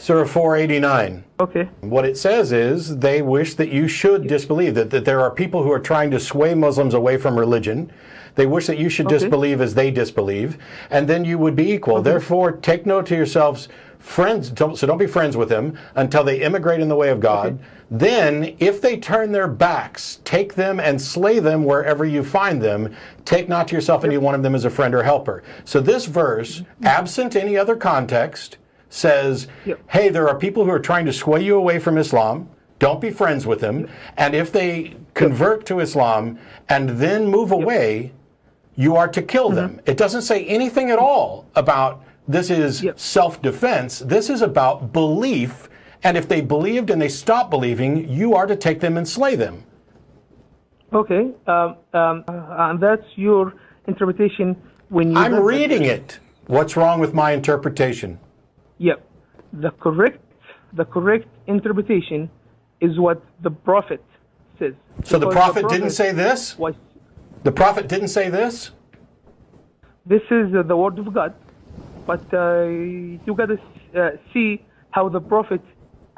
Surah 489. Okay. What it says is they wish that you should disbelieve, that there are people who are trying to sway Muslims away from religion. They wish that you should disbelieve as they disbelieve, and then you would be equal. Therefore, take note to yourselves, friends, so don't be friends with them until they immigrate in the way of God. Then, if they turn their backs, take them and slay them wherever you find them. Take not to yourself any one of them as a friend or helper. So this verse, absent any other context, says, hey, there are people who are trying to sway you away from Islam. Don't be friends with them. And if they convert to Islam and then move away, you are to kill them. It doesn't say anything at all about this is self-defense. This is about belief. And if they believed and they stopped believing, you are to take them and slay them. Okay. And that's your interpretation when you... I'm reading it. What's wrong with my interpretation? Yeah, the correct interpretation is what the Prophet says. So the Prophet didn't say this? The Prophet didn't say this? This is the word of God, but you got to see how the Prophet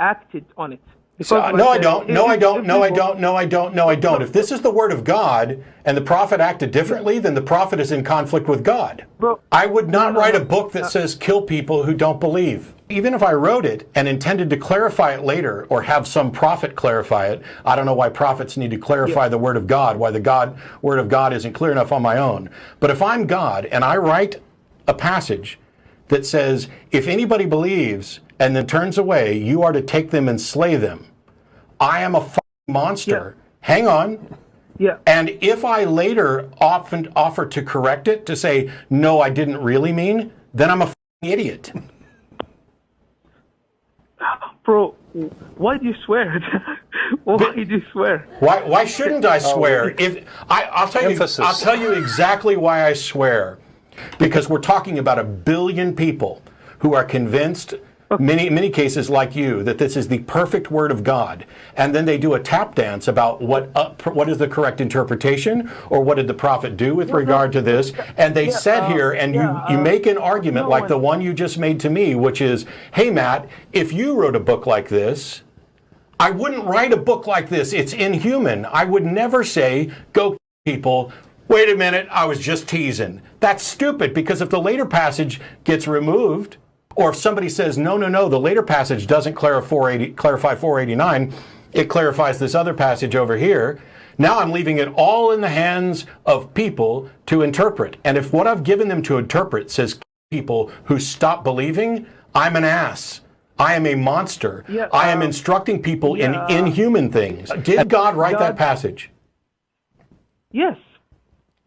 acted on it. So, no, I don't. No, I don't. No, I don't. No, I don't. No, I don't. If this is the word of God and the prophet acted differently, then the prophet is in conflict with God. I would not write a book that says kill people who don't believe. Even if I wrote it and intended to clarify it later or have some prophet clarify it, I don't know why prophets need to clarify the word of God, why the word of God isn't clear enough on my own. But if I'm God and I write a passage that says, if anybody believes and then turns away, you are to take them and slay them. I am a monster. Hang on. And if I later often offer to correct it, to say, no, I didn't really mean, then I'm a idiot. Bro, why do you swear? Why do you swear? Why shouldn't I swear? I'll tell you exactly why I swear. Because we're talking about 1 billion people who are convinced, many cases like you, that this is the perfect word of God, and then they do a tap dance about what is the correct interpretation, or what did the prophet do with regard to this, and they sit here and you make an argument like the one you just made to me, which is, hey Matt, if you wrote a book like this, I wouldn't write a book like this. It's inhuman. I would never say, go people, wait a minute, I was just teasing. That's stupid, because if the later passage gets removed, or if somebody says, no, the later passage doesn't clarify 489, it clarifies this other passage over here, now I'm leaving it all in the hands of people to interpret. And if what I've given them to interpret says people who stop believing, I'm an ass. I am a monster. I am instructing people in inhuman things. Did God write that passage? Yes.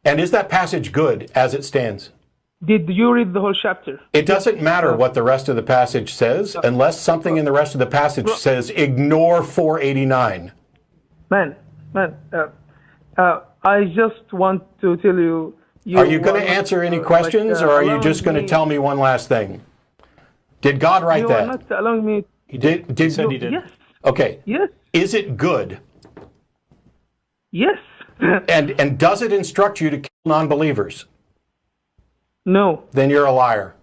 And is that passage good as it stands? Did you read the whole chapter? It doesn't matter what the rest of the passage says, unless something in the rest of the passage says, ignore 489. Man, I just want to tell you... Are you going to answer any questions, or are you just going to tell me one last thing? Did God write that? You are not allowing me... He said he did. Yes. Okay. Yes. Is it good? Yes. And does it instruct you to kill non-believers? No. Then you're a liar.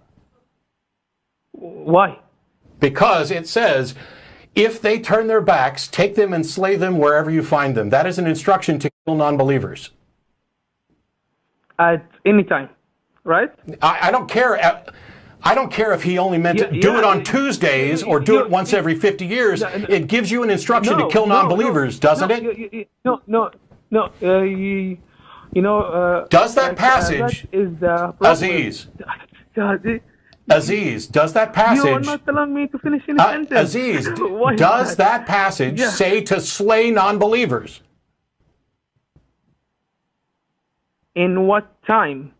Why? Because it says, if they turn their backs, take them and slay them wherever you find them. That is an instruction to kill non-believers. At any time, right? I don't care. I don't care if he only meant to do it on Tuesdays or do it once every 50 years. It gives you an instruction to kill non-believers, doesn't it? No. Does that passage, Aziz, does that passage... You are not allowing me to finish any sentence. Aziz, does that passage say to slay non-believers? In what time?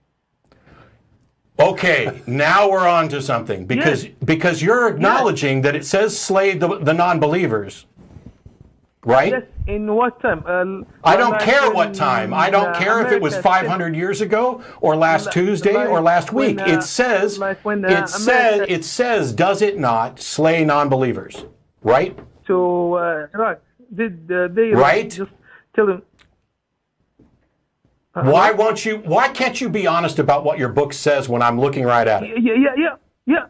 Okay, now we're on to something, because you're acknowledging that it says slay the non-believers, right? Yes, in what time? I don't care what time. I don't care if it was 500 years ago, or last Tuesday, or last week. It says, does it not, slay non-believers, right? Right. Did they just tell them? Why can't you be honest about what your book says when I'm looking right at it? Yeah.